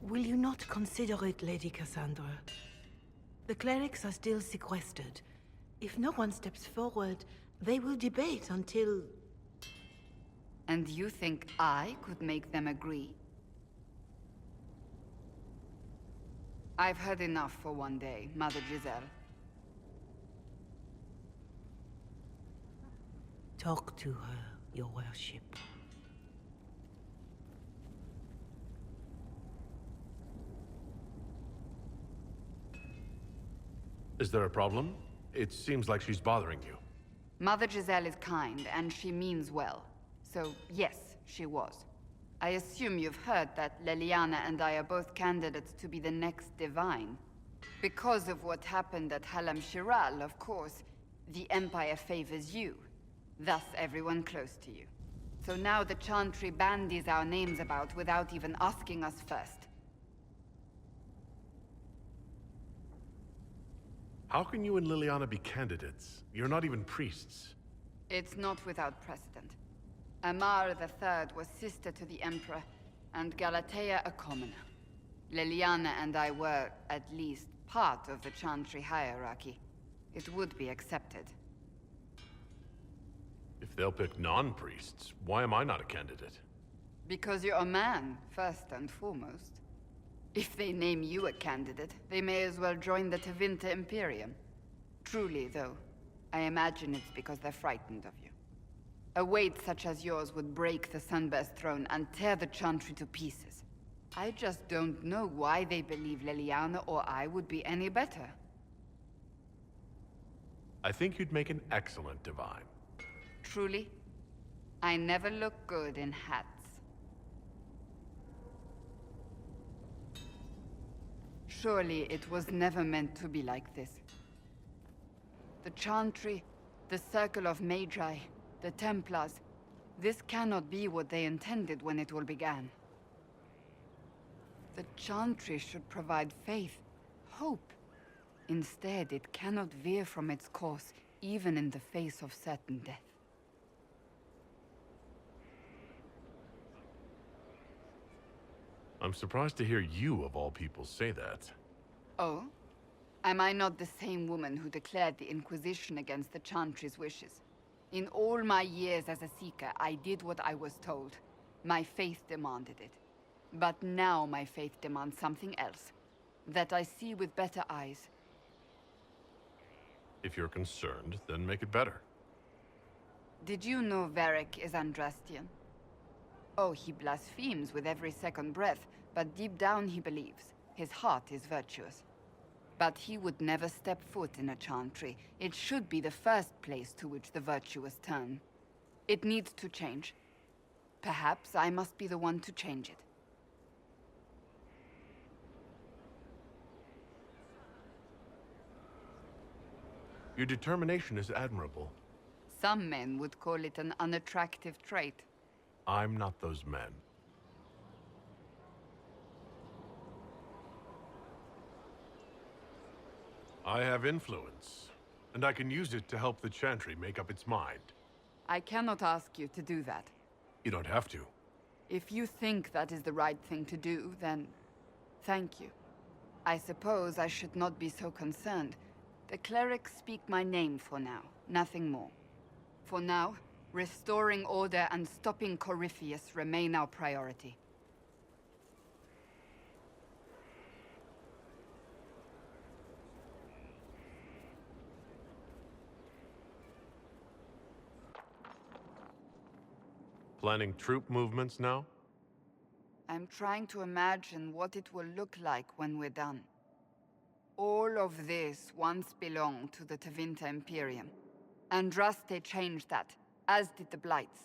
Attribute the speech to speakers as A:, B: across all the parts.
A: Will you not consider it, Lady Cassandra? The clerics are still sequestered. If no one steps forward, they will debate until...
B: And you think I could make them agree? I've heard enough for one day, Mother Giselle.
A: Talk to her, your worship.
C: Is there a problem? It seems like she's bothering you.
B: Mother Giselle is kind, and she means well. So, yes, she was. I assume you've heard that Leliana and I are both candidates to be the next Divine. Because of what happened at Halam Shiral, of course, the Empire favors you. Thus, everyone close to you. So now the Chantry bandies our names about without even asking us first.
C: How can you and Liliana be candidates? You're not even priests.
B: It's not without precedent. Amar III was sister to the Emperor, and Galatea a commoner. Liliana and I were, at least, part of the Chantry hierarchy. It would be accepted.
C: If they'll pick non-priests, why am I not a candidate?
B: Because you're a man, first and foremost. If they name you a candidate, they may as well join the Tevinter Imperium. Truly, though, I imagine it's because they're frightened of you. A weight such as yours would break the Sunburst throne and tear the Chantry to pieces. I just don't know why they believe Leliana or I would be any better.
C: I think you'd make an excellent Divine.
B: Truly? I never look good in hats. Surely it was never meant to be like this. The Chantry, the Circle of Magi, the Templars, this cannot be what they intended when it all began. The Chantry should provide faith, hope. Instead, it cannot veer from its course, even in the face of certain death.
C: I'm surprised to hear you, of all people, say that.
B: Oh? Am I not the same woman who declared the Inquisition against the Chantry's wishes? In all my years as a Seeker, I did what I was told. My faith demanded it. But now my faith demands something else. That I see with better eyes.
C: If you're concerned, then make it better.
B: Did you know Varric is Andrastian? Oh, he blasphemes with every second breath, but deep down he believes. His heart is virtuous. But he would never step foot in a Chantry. It should be the first place to which the virtuous turn. It needs to change. Perhaps I must be the one to change it.
C: Your determination is admirable.
B: Some men would call it an unattractive trait.
C: I'm not those men. I have influence, and I can use it to help the Chantry make up its mind.
B: I cannot ask you to do that.
C: You don't have to.
B: If you think that is the right thing to do, then thank you. I suppose I should not be so concerned. The clerics speak my name for now, nothing more. For now, restoring order and stopping Corypheus remain our priority.
C: Planning troop movements now?
B: I'm trying to imagine what it will look like when we're done. All of this once belonged to the Tevinter Imperium. Andraste changed that, as did the Blights.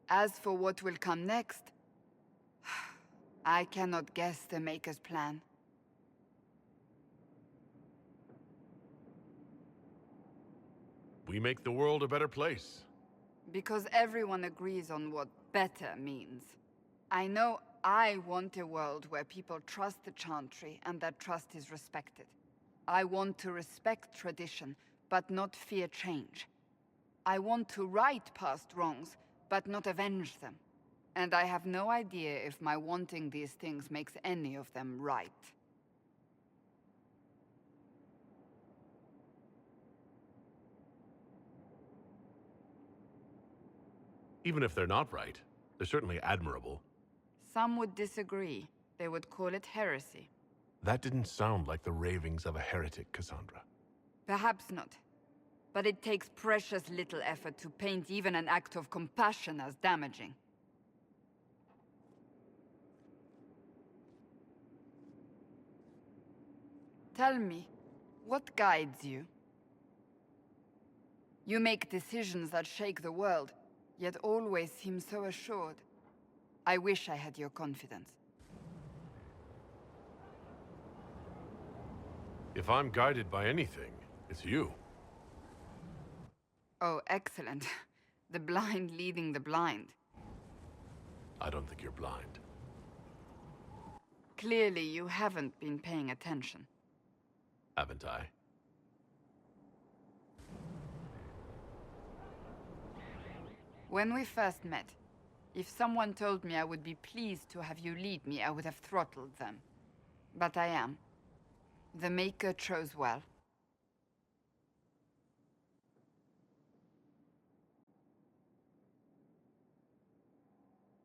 B: As for what will come next, I cannot guess the Maker's plan.
C: We make the world a better place.
B: Because everyone agrees on what better means. I know I want a world where people trust the Chantry and that trust is respected. I want to respect tradition, but not fear change. I want to right past wrongs, but not avenge them. And I have no idea if my wanting these things makes any of them right.
C: Even if they're not right, they're certainly admirable.
B: Some would disagree. They would call it heresy.
C: That didn't sound like the ravings of a heretic, Cassandra.
B: Perhaps not. But it takes precious little effort to paint even an act of compassion as damaging. Tell me, what guides you? You make decisions that shake the world, yet always seem so assured. I wish I had your confidence.
C: If I'm guided by anything, it's you.
B: Oh, excellent. The blind leading the blind.
C: I don't think you're blind.
B: Clearly, you haven't been paying attention.
C: Haven't I?
B: When we first met, if someone told me I would be pleased to have you lead me, I would have throttled them. But I am. The Maker chose well.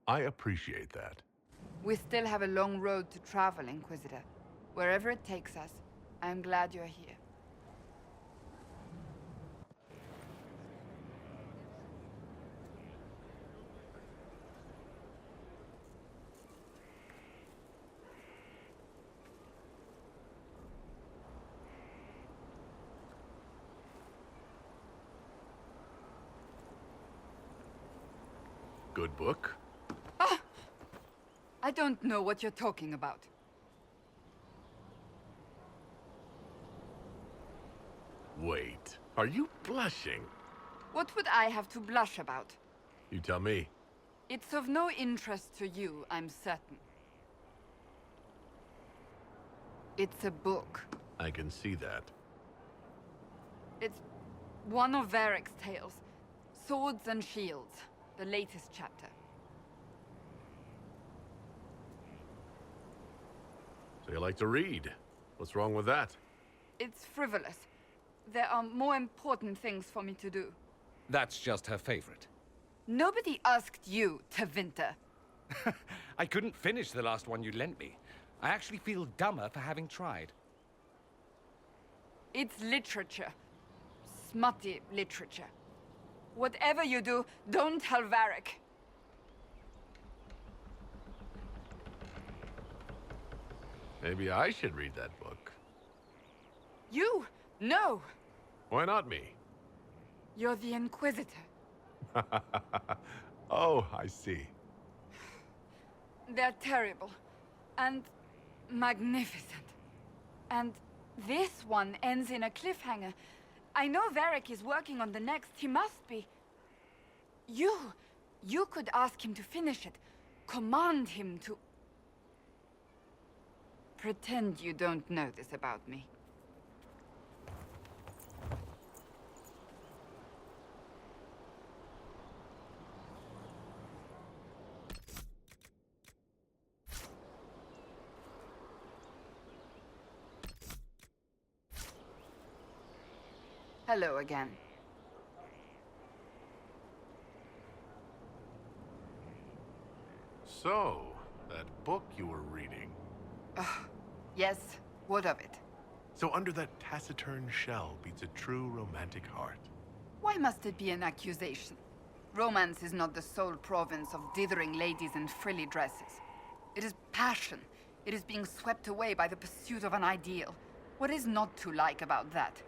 C: I appreciate that.
B: We still have a long road to travel, Inquisitor. Wherever it takes us, I am glad you're here.
C: Good book?
B: I don't know what you're talking about.
C: Wait, are you blushing?
B: What would I have to blush about?
C: You tell me.
B: It's of no interest to you, I'm certain. It's a book.
C: I can see that.
B: It's one of Varric's tales. Swords and Shields, the latest chapter.
C: So you like to read? What's wrong with that?
B: It's frivolous. There are more important things for me to do.
D: That's just her favorite.
B: Nobody asked you, Tevinter.
D: I couldn't finish the last one you lent me. I actually feel dumber for having tried.
B: It's literature. Smutty literature. Whatever you do, don't tell Varric.
C: Maybe I should read that book.
B: You? No!
C: Why not me?
B: You're the Inquisitor.
C: Oh, I see.
B: They're terrible. And magnificent. And this one ends in a cliffhanger. I know Varric is working on the next. He must be. You could ask him to finish it. Command him to... Pretend you don't know this about me. Hello again.
C: So, that book you were reading.
B: Yes, what of it?
C: So under that taciturn shell beats a true romantic heart.
B: Why must it be an accusation? Romance is not the sole province of dithering ladies in frilly dresses. It is passion. It is being swept away by the pursuit of an ideal. What is not to like about that?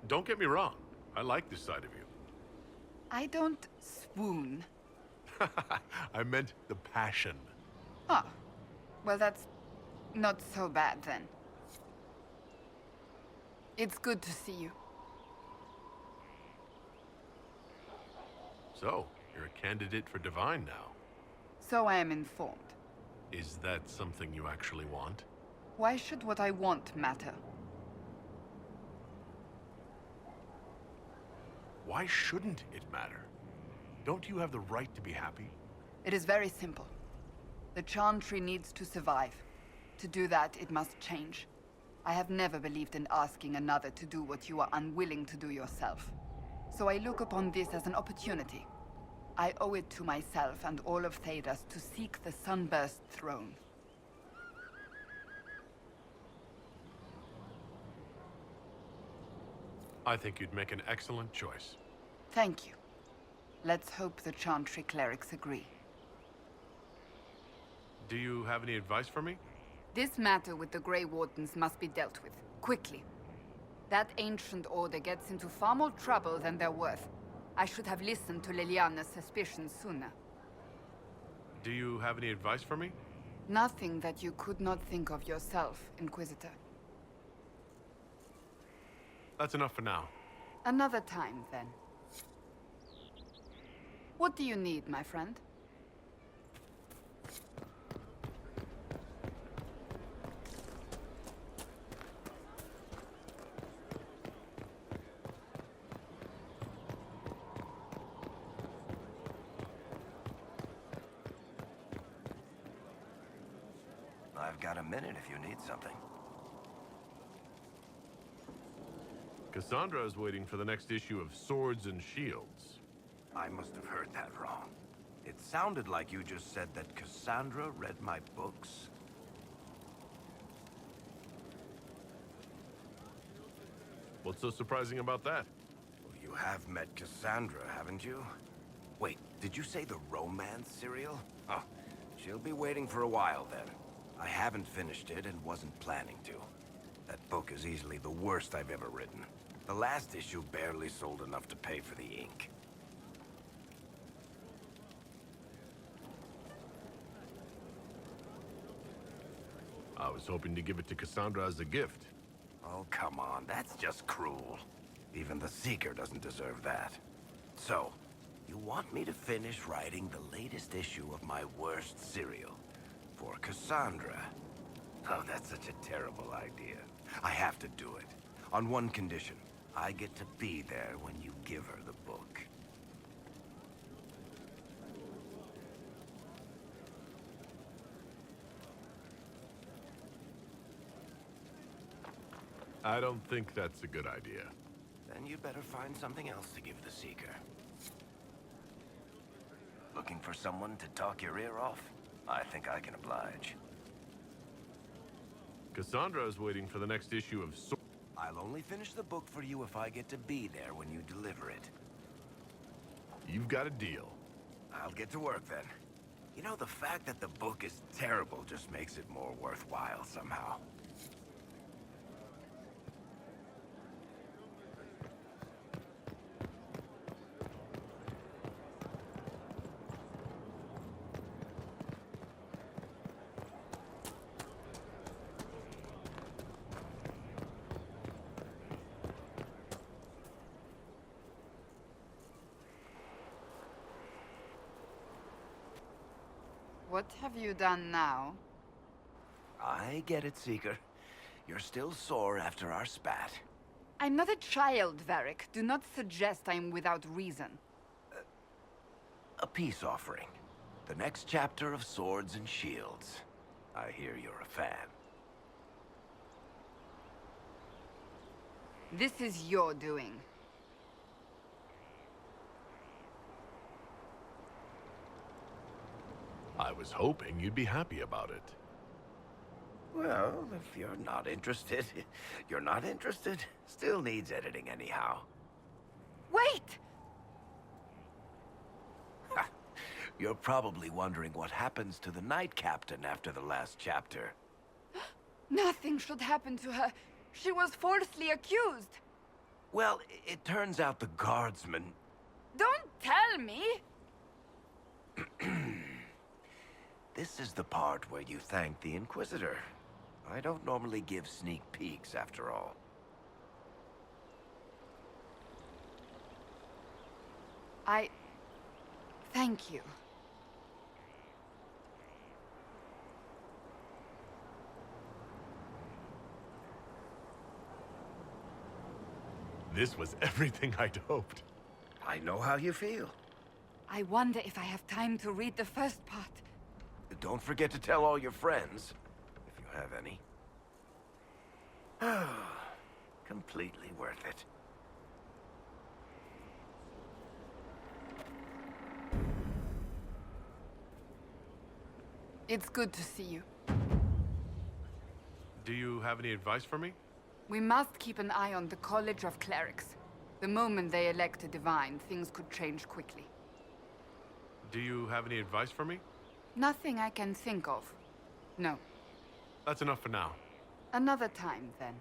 C: Don't get me wrong. I like this side of you.
B: I don't swoon.
C: I meant the passion.
B: Oh, well that's not so bad then. It's good to see you.
C: So, you're a candidate for Divine now.
B: So I am informed.
C: Is that something you actually want?
B: Why should what I want matter?
C: Why shouldn't it matter? Don't you have the right to be happy?
B: It is very simple. The Chantry needs to survive. To do that, it must change. I have never believed in asking another to do what you are unwilling to do yourself. So I look upon this as an opportunity. I owe it to myself and all of Thedas to seek the Sunburst throne.
C: I think you'd make an excellent choice.
B: Thank you. Let's hope the Chantry clerics agree.
C: Do you have any advice for me?
B: This matter with the Grey Wardens must be dealt with, quickly. That ancient order gets into far more trouble than they're worth. I should have listened to Liliana's suspicions sooner.
C: Do you have any advice for me?
B: Nothing that you could not think of yourself, Inquisitor.
C: That's enough for now.
B: Another time, then. What do you need, my friend?
E: I've got a minute if you need something.
C: Cassandra is waiting for the next issue of Swords and Shields.
E: I must have heard that wrong. It sounded like you just said that Cassandra read my books.
C: What's so surprising about that?
E: Well, you have met Cassandra, haven't you? Wait, did you say the romance serial? Oh, she'll be waiting for a while then. I haven't finished it and wasn't planning to. That book is easily the worst I've ever written. The last issue barely sold enough to pay for the ink.
C: I was hoping to give it to Cassandra as a gift.
E: Oh, come on, that's just cruel. Even the Seeker doesn't deserve that. So, you want me to finish writing the latest issue of my worst serial for Cassandra? Oh, that's such a terrible idea. I have to do it. On one condition. I get to be there when you give her the book.
C: I don't think that's a good idea.
E: Then you better find something else to give the Seeker. Looking for someone to talk your ear off? I think I can oblige.
C: Cassandra is waiting for the next issue of Swords.
E: I'll only finish the book for you if I get to be there when you deliver it.
C: You've got a deal.
E: I'll get to work then. You know, the fact that the book is terrible just makes it more worthwhile somehow.
B: What have you done now?
E: I get it, Seeker. You're still sore after our spat.
B: I'm not a child, Varric. Do not suggest I'm without reason.
E: A peace offering. The next chapter of Swords and Shields. I hear you're a fan.
B: This is your doing.
C: I was hoping you'd be happy about it.
E: Well, if you're not interested, you're not interested. Still needs editing anyhow.
B: Wait!
E: You're probably wondering what happens to the Knight Captain after the last chapter.
B: Nothing should happen to her. She was falsely accused.
E: Well, it turns out the guardsman...
B: Don't tell me!
E: This is the part where you thank the Inquisitor. I don't normally give sneak peeks, after all.
B: Thank you.
C: This was everything I'd hoped.
E: I know how you feel.
B: I wonder if I have time to read the first part.
E: Don't forget to tell all your friends, if you have any. Completely worth it.
B: It's good to see you.
C: Do you have any advice for me?
B: We must keep an eye on the College of Clerics. The moment they elect a divine, things could change quickly.
C: Do you have any advice for me?
B: Nothing I can think of. No.
C: That's enough for now.
B: Another time, then.